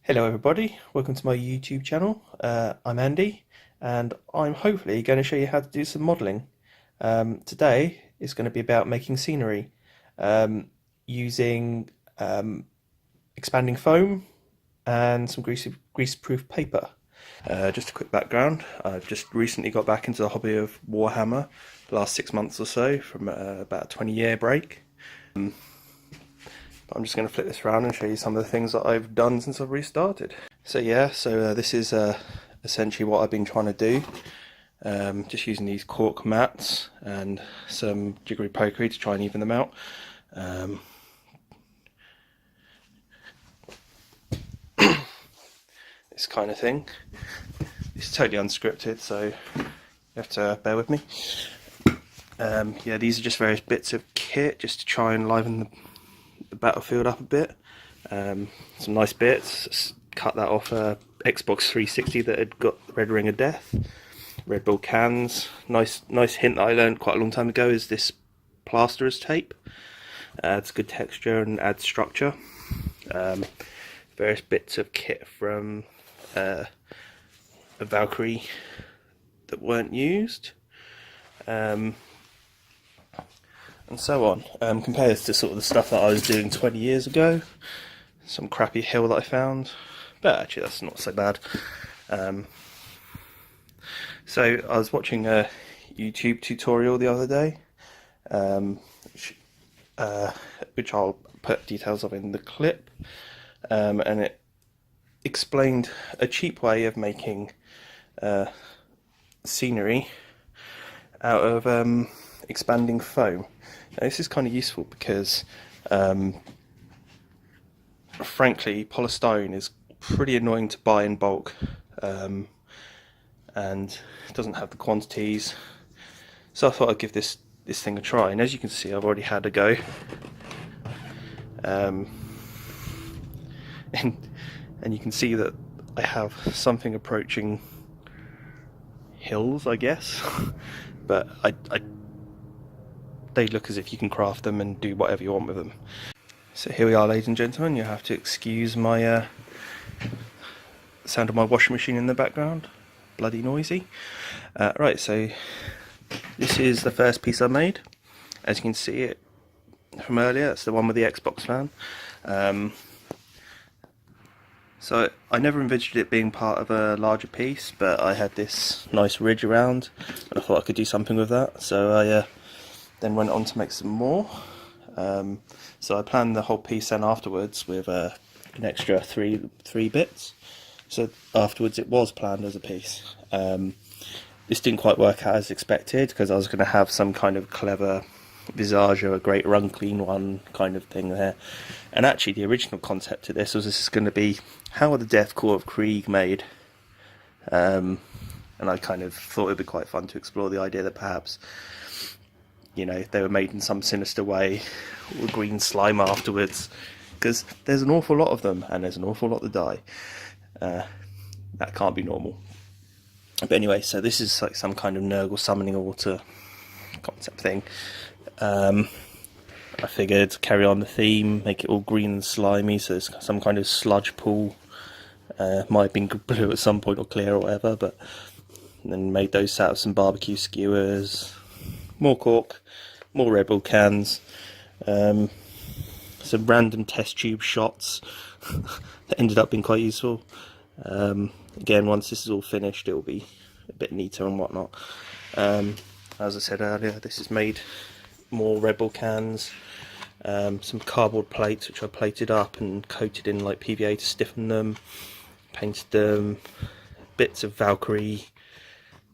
Hello everybody, welcome to my YouTube channel. I'm Andy and I'm hopefully going to show you how to do some modelling. Today is going to be about making scenery using expanding foam and some greaseproof paper. Just a quick background, I've just recently got back into the hobby of Warhammer the last 6 months or so from about a 20-year break. I'm just going to flip this around and show you some of the things that I've done since I've restarted. So this is essentially what I've been trying to do. Just using these cork mats and some jiggery pokery to try and even them out. This kind of thing. It's totally unscripted, so you have to bear with me. Yeah, these are just various bits of kit just to try and liven the battlefield up a bit. Some nice bits. Cut that off a Xbox 360 that had got the red ring of death. Red Bull cans. Nice hint that I learned quite a long time ago is this plasterer's tape. Adds good texture and adds structure. Various bits of kit from a Valkyrie that weren't used. And so on. Compared to sort of the stuff that I was doing 20 years ago. Some crappy hill that I found, but actually that's not so bad. So I was watching a YouTube tutorial the other day, which I'll put details of in the clip, and it explained a cheap way of making scenery out of expanding foam. Now, this is kind of useful because frankly polystyrene is pretty annoying to buy in bulk, and it doesn't have the quantities, so I thought I'd give this thing a try. And as you can see, I've already had a go, and you can see that I have something approaching hills, I guess. But they look as if you can craft them and do whatever you want with them. So here we are, ladies and gentlemen. You'll have to excuse my sound of my washing machine in the background. Bloody noisy. Right, so this is the first piece I made. As you can see it from earlier, it's the one with the Xbox fan. So I never envisioned it being part of a larger piece, but I had this nice ridge around and I thought I could do something with that. So I then went on to make some more. So I planned the whole piece then afterwards with an extra three bits. So afterwards it was planned as a piece. This didn't quite work out as expected because I was going to have some kind of clever visage or a great run clean one kind of thing there. And actually the original concept of this was going to be, how are the Death Corps of Krieg made? And I kind of thought it would be quite fun to explore the idea that perhaps, you know, they were made in some sinister way with green slime afterwards, because there's an awful lot of them and there's an awful lot that die. That can't be normal. But anyway, so this is like some kind of Nurgle summoning water concept thing. I figured carry on the theme, make it all green and slimy, so it's some kind of sludge pool. Might have been blue at some point or clear or whatever, but then made those out of some barbecue skewers, more cork, more Red Bull cans, some random test tube shots that ended up being quite useful. Again, once this is all finished, it will be a bit neater and whatnot. As I said earlier, this has made more Red Bull cans, some cardboard plates which I plated up and coated in like PVA to stiffen them, painted them, bits of Valkyrie,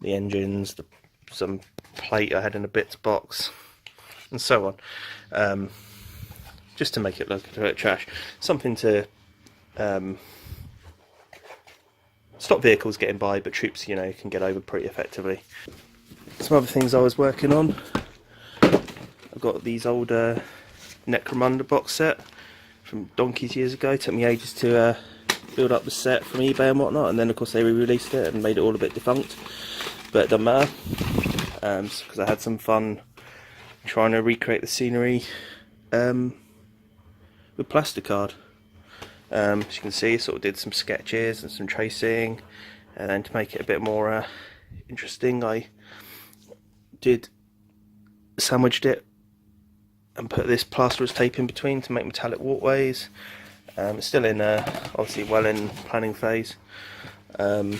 the engines, some plate I had in a bits box, and so on, just to make it look a bit trash. Something to stop vehicles getting by, but troops, you know, can get over pretty effectively. Some other things I was working on. I've got these old Necromunda box set from donkeys years ago. It took me ages to build up the set from eBay and whatnot, and then of course they re-released it and made it all a bit defunct, but it doesn't matter, because I had some fun trying to recreate the scenery with plasticard. As you can see, sort of did some sketches and some tracing, and then to make it a bit more interesting, I sandwiched it and put this plasterer's tape in between to make metallic walkways. It's still in obviously well in planning phase, but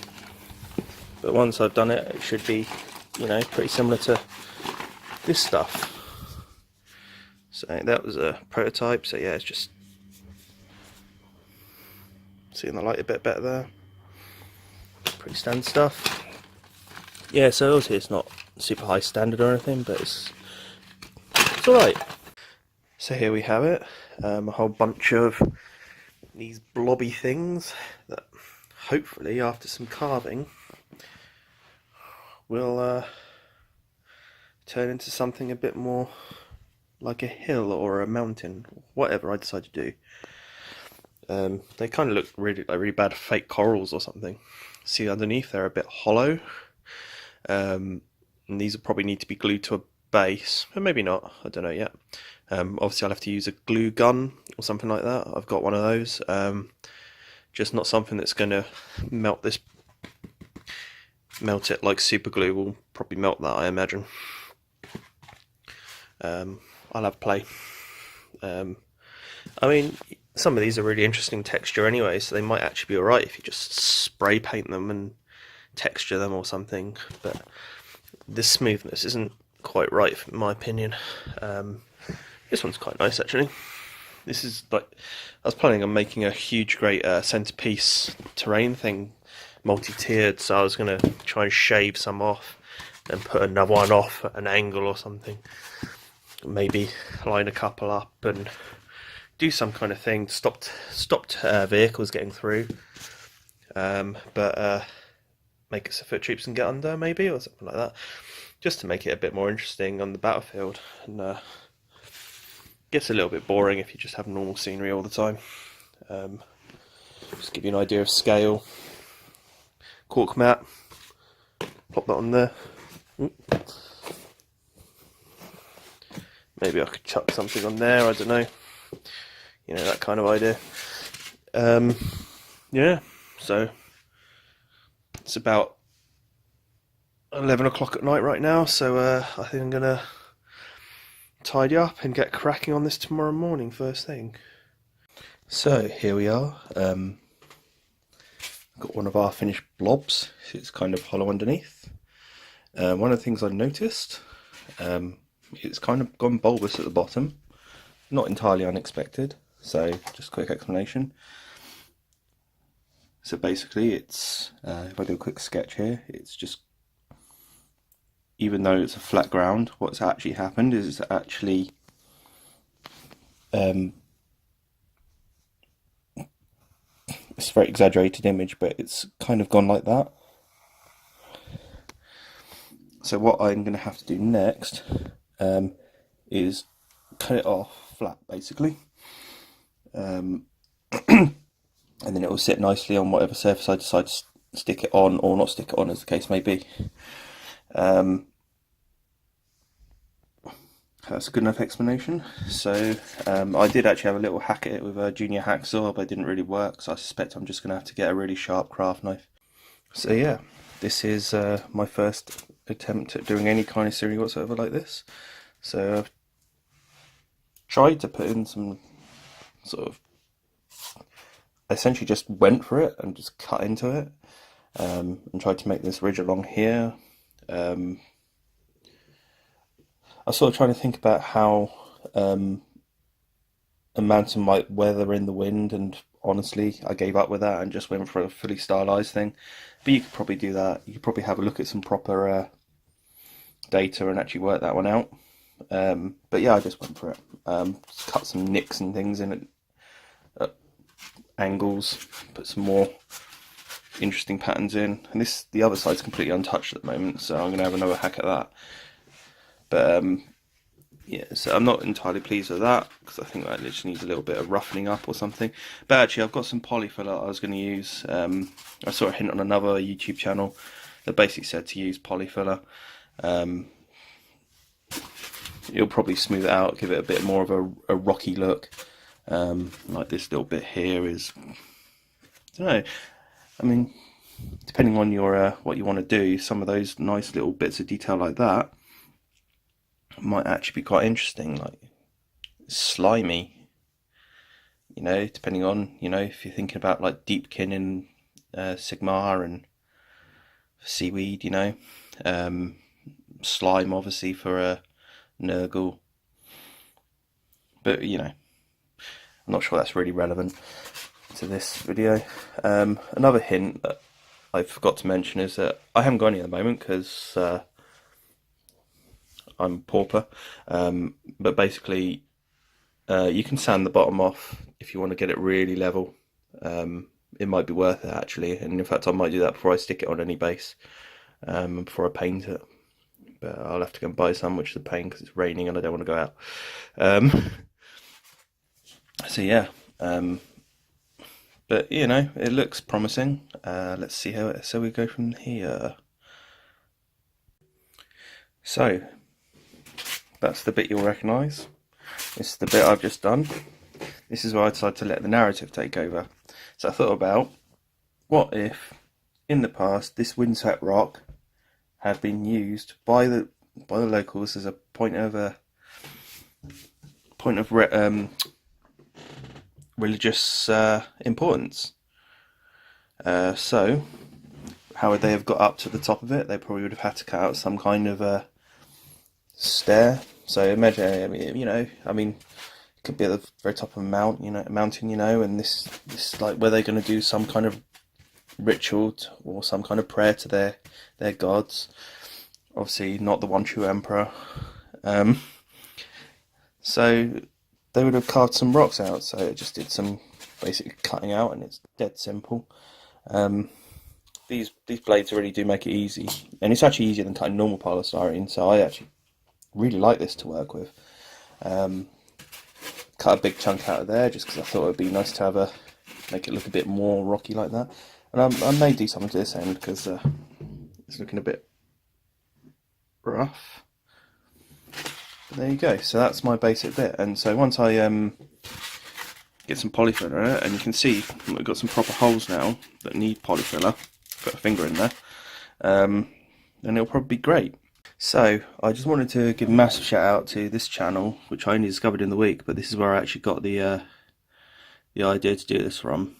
once I've done it, it should be, you know, pretty similar to this stuff. So that was a prototype. So yeah, it's just seeing the light a bit better there. Pretty standard stuff. Yeah, so obviously it's not super high standard or anything, but it's alright. So here we have it, a whole bunch of these blobby things that hopefully after some carving will turn into something a bit more like a hill or a mountain, whatever I decide to do. They kind of look really bad fake corals or something. See underneath, they're a bit hollow, and these will probably need to be glued to a base, but maybe not, I don't know yet. Obviously I'll have to use a glue gun or something like that. I've got one of those, just not something that's going to melt it like super glue will probably melt that, I imagine. I'll have play. I mean, some of these are really interesting texture anyway, so they might actually be alright if you just spray paint them and texture them or something, but the smoothness isn't quite right in my opinion. This one's quite nice actually. This is like, I was planning on making a huge great centerpiece terrain thing, multi-tiered, so I was going to try and shave some off and put another one off at an angle or something, maybe line a couple up and do some kind of thing, stopped vehicles getting through, but make it so foot troops can get under maybe, or something like that, just to make it a bit more interesting on the battlefield. And gets a little bit boring if you just have normal scenery all the time. Just give you an idea of scale. Cork mat, pop that on there. Maybe I could chuck something on there, I don't know, you know, that kind of idea. Yeah, so it's about 11 o'clock at night right now, so I think I'm gonna tidy up and get cracking on this tomorrow morning first thing. So here we are, got one of our finished blobs. It's kind of hollow underneath. One of the things I noticed, it's kind of gone bulbous at the bottom, not entirely unexpected, so just a quick explanation. So basically it's, if I do a quick sketch here, it's just, even though it's a flat ground, what's actually happened is it's actually it's a very exaggerated image, but it's kind of gone like that. So what I'm going to have to do next is cut it off flat, basically, and then it will sit nicely on whatever surface I decide to stick it on, or not stick it on, as the case may be. That's a good enough explanation. So I did actually have a little hack at it with a junior hacksaw, but it didn't really work, so I suspect I'm just going to have to get a really sharp craft knife. So yeah, this is my first attempt at doing any kind of series whatsoever like this. So I've tried to put in some sort of, essentially just went for it and just cut into it, and tried to make this ridge along here. I was sort of trying to think about how a mountain might weather in the wind, and honestly I gave up with that and just went for a fully stylized thing. But you could probably do that. You could probably have a look at some proper data and actually work that one out. But yeah, I just went for it. Just cut some nicks and things in at angles, put some more interesting patterns in, and the other side's completely untouched at the moment, so I'm going to have another hack at that. But yeah, so I'm not entirely pleased with that, because I think that literally needs a little bit of roughening up or something. But actually I've got some polyfiller I was going to use. I saw a hint on another YouTube channel that basically said to use polyfiller. It'll probably smooth it out, give it a bit more of a rocky look. Like this little bit here is, I don't know, I mean, depending on your what you want to do, some of those nice little bits of detail like that might actually be quite interesting, like slimy, you know, depending on, you know, if you're thinking about like deepkin in Sigma and seaweed, you know, slime obviously for a Nurgle, but you know, I'm not sure that's really relevant to this video. Another hint that I forgot to mention is that I haven't got any at the moment because I'm a pauper, but basically you can sand the bottom off if you want to get it really level. It might be worth it actually, and in fact I might do that before I stick it on any base, before I paint it. But I'll have to go and buy some, which is a pain because it's raining and I don't want to go out. So yeah, but you know, it looks promising. Let's see so we go from here. So that's the bit you'll recognise. This is the bit I've just done. This is where I decided to let the narrative take over. So I thought about, what if in the past this windswept rock had been used by the locals as a point of religious importance. So how would they have got up to the top of it? They probably would have had to cut out some kind of a stair. So imagine, I mean, you know, I mean, it could be at the very top of a mountain, you know, and this like where they're going to do some kind of ritual or some kind of prayer to their gods. Obviously, not the one true emperor. So they would have carved some rocks out. So it just did some basic cutting out, and it's dead simple. These blades really do make it easy, and it's actually easier than cutting normal polystyrene. So I actually really like this to work with. Cut a big chunk out of there just because I thought it would be nice to have make it look a bit more rocky like that. And I may do something to this end because it's looking a bit rough. But there you go. So that's my basic bit. And so once I get some polyfiller in it, and you can see we've got some proper holes now that need polyfiller. Put a finger in there, and it'll probably be great. So I just wanted to give a massive shout out to this channel, which I only discovered in the week, but this is where I actually got the idea to do this from,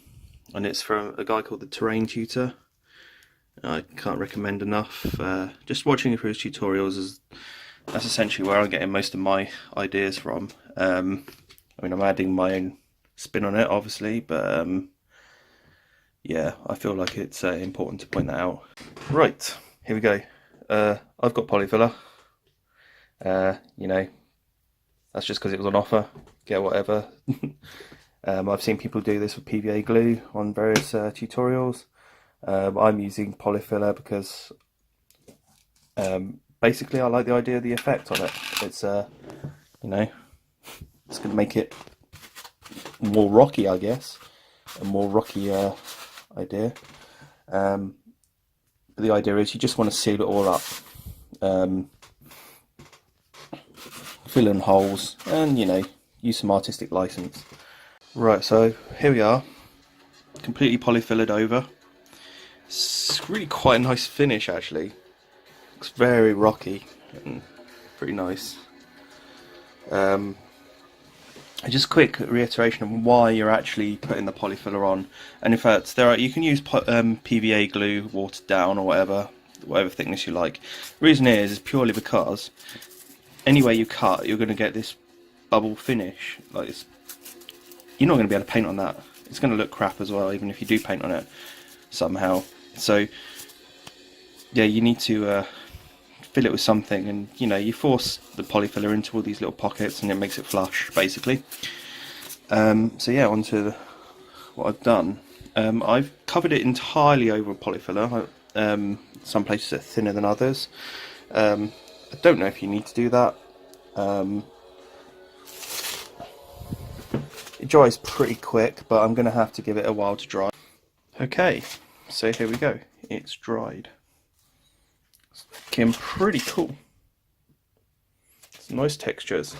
and it's from a guy called the Terrain Tutor. I can't recommend enough. Just watching through his tutorials that's essentially where I'm getting most of my ideas from. I mean, I'm adding my own spin on it, obviously, but yeah, I feel like it's important to point that out. Right, here we go. I've got polyfiller. You know, that's just because it was on offer. Get whatever. I've seen people do this with PVA glue on various tutorials. I'm using polyfiller because basically I like the idea of the effect on it. It's you know, it's going to make it more rocky, I guess, a more rocky idea. But the idea is you just want to seal it all up, fill in holes, and you know, use some artistic license. Right, so here we are, completely polyfillered over. It's really quite a nice finish actually. Looks very rocky and pretty nice. Just a quick reiteration of why you're actually putting the polyfiller on. And in fact, you can use PVA glue, watered down or whatever thickness you like. The reason is purely because anywhere you cut, you're going to get this bubble finish. Like this, you're not going to be able to paint on that. It's going to look crap as well, even if you do paint on it somehow. So yeah, you need to fill it with something, and you know, you force the polyfiller into all these little pockets and it makes it flush basically. So yeah, onto what I've done. I've covered it entirely over polyfiller. Some places are thinner than others. I don't know if you need to do that. It dries pretty quick, but I'm going to have to give it a while to dry. Okay, so here we go. It's dried. It's looking pretty cool. Some nice textures.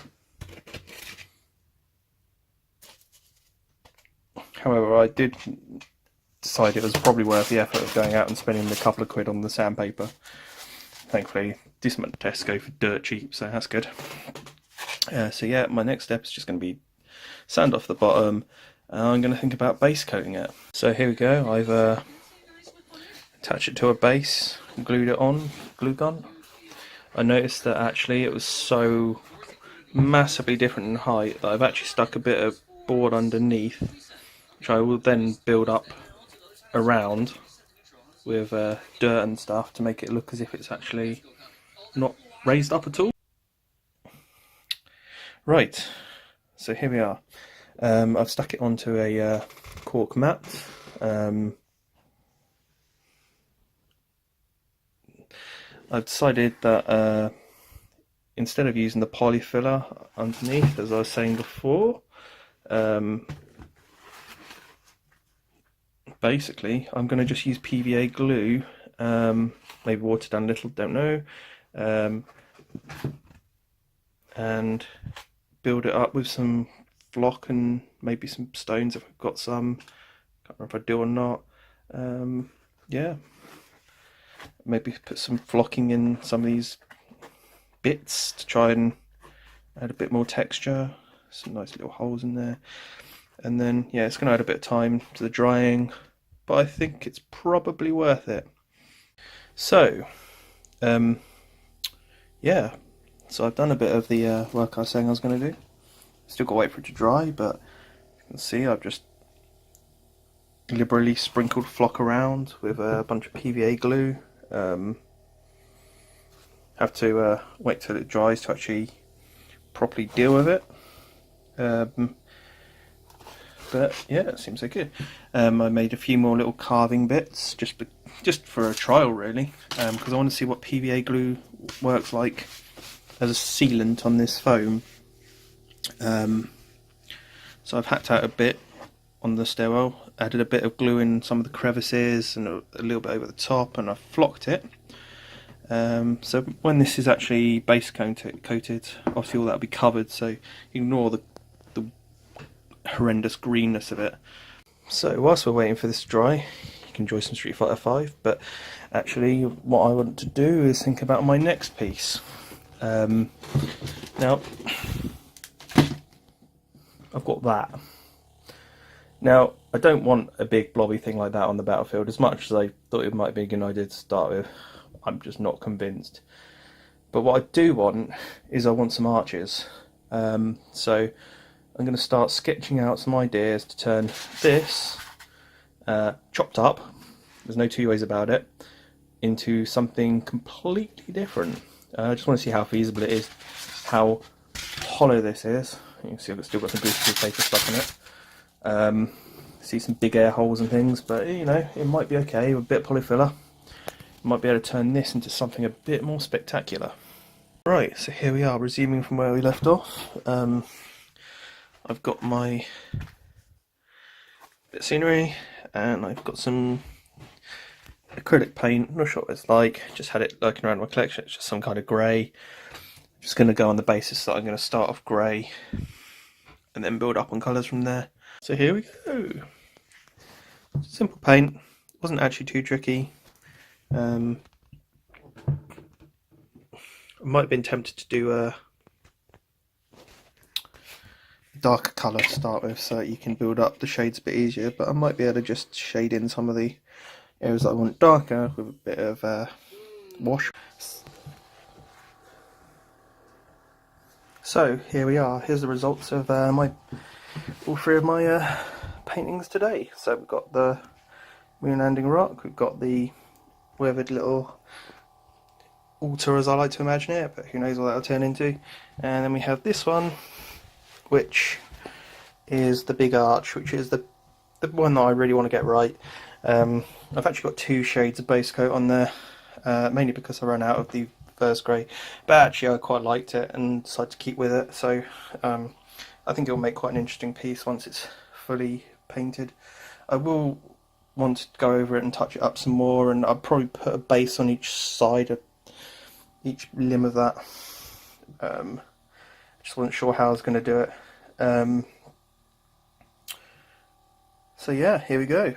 However, I did decide it was probably worth the effort of going out and spending a couple of quid on the sandpaper. Thankfully, decent amount of Tesco for dirt cheap, so that's good. So yeah, my next step is just going to be sand off the bottom, and I'm going to think about base coating it. So here we go, I've attached it to a base, glued it on, glue gun. I noticed that actually it was so massively different in height that I've actually stuck a bit of board underneath, which I will then build up around with dirt and stuff to make it look as if it's actually not raised up at all. Right, so here we are. I've stuck it onto a cork mat. I've decided that instead of using the polyfiller underneath, as I was saying before, basically I'm going to just use PVA glue, maybe water down a little, don't know, and build it up with some flock and maybe some stones if I've got some. Can't remember if I do or not. Yeah, maybe put some flocking in some of these bits to try and add a bit more texture. Some nice little holes in there, and then yeah, it's going to add a bit of time to the drying, but I think it's probably worth it. So yeah, so I've done a bit of the work I was saying I was going to do. Still got to wait for it to dry, but you can see I've just liberally sprinkled flock around with a bunch of PVA glue. Have to wait till it dries to actually properly deal with it. But yeah, it seems so good. I made a few more little carving bits just for a trial, really, because I want to see what PVA glue works like as a sealant on this foam. So I've hacked out a bit on the stairwell, added a bit of glue in some of the crevices and a little bit over the top, and I've flocked it. So when this is actually base coated, obviously all that will be covered, so ignore the horrendous greenness of it. So whilst we're waiting for this to dry, you can enjoy some Street Fighter 5, but actually what I want to do is think about my next piece. Now, I've got that. Now, I don't want a big blobby thing like that on the battlefield, as much as I thought it might be a good idea to start with. I'm just not convinced. But what I do want is I want some arches. So I'm going to start sketching out some ideas to turn this, chopped up, there's no two ways about it, into something completely different. I just want to see how feasible it is, how hollow this is. You can see I've still got some beautiful paper stuck in it. See some big air holes and things, but you know, it might be okay with a bit of polyfiller. Might be able to turn this into something a bit more spectacular. Right, so here we are, resuming from where we left off. I've got my bit of scenery, and I've got some acrylic paint. I'm not sure what it's like, just had it lurking around my collection. It's just some kind of grey. Just going to go on the basis that I'm going to start off grey and then build up on colours from there. So here we go. Simple paint, wasn't actually too tricky. I might have been tempted to do a darker colour to start with so that you can build up the shades a bit easier, but I might be able to just shade in some of the areas that I want darker with a bit of wash. So here we are, here's the results of all three of my paintings today. So we've got the moon landing rock, we've got the weathered little altar as I like to imagine it, but who knows what that'll turn into. And then we have this one, which is the big arch, which is the one that I really want to get right. I've actually got two shades of base coat on there, mainly because I ran out of the first grey, but actually I quite liked it and decided to keep with it, so I think it'll make quite an interesting piece once it's fully painted. I will want to go over it and touch it up some more, and I'll probably put a base on each side of each limb of that. Just wasn't sure how I was going to do it. So yeah, here we go.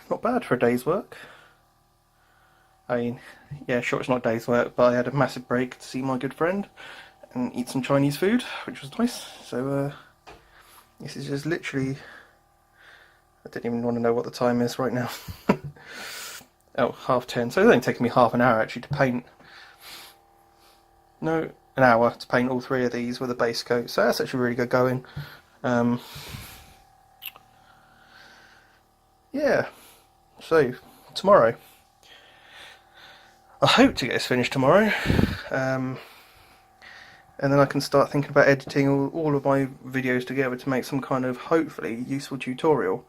Not bad for a day's work. I mean, yeah, sure, it's not a day's work, but I had a massive break to see my good friend and eat some Chinese food, which was nice. So this is just literally, I don't even want to know what the time is right now. Oh, 10:30. So it's only taken me half an hour actually to paint. No, an hour to paint all 3 of these with a base coat. So that's actually really good going. Yeah. So tomorrow, I hope to get this finished tomorrow. And then I can start thinking about editing all of my videos together to make some kind of, hopefully, useful tutorial.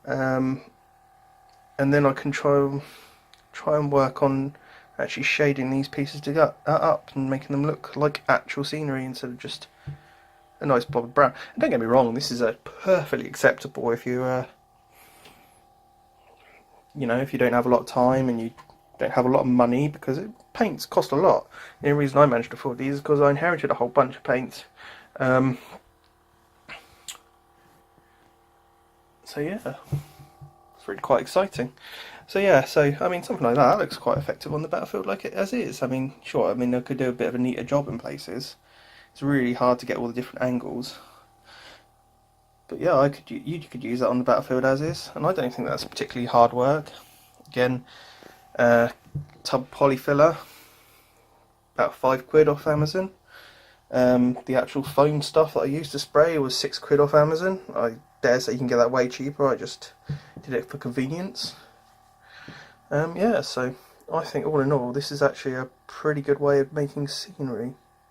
And then I can try and work on actually shading these pieces up and making them look like actual scenery instead of just a nice blob of brown. And don't get me wrong, this is perfectly acceptable if you, if you don't have a lot of time and you don't have a lot of money, because paints cost a lot. The only reason I managed to afford these is because I inherited a whole bunch of paints. So yeah, it's really quite exciting. So yeah, I mean, something like that looks quite effective on the battlefield like it as is. I mean, sure, I mean, I could do a bit of a neater job in places. It's really hard to get all the different angles. But yeah, you could use that on the battlefield as is, and I don't think that's particularly hard work. Again, tub polyfiller, about £5 off Amazon. The actual foam stuff that I used to spray was £6 off Amazon. I dare say you can get that way cheaper. I just did it for convenience. Yeah, so I think all in all, this is actually a pretty good way of making scenery.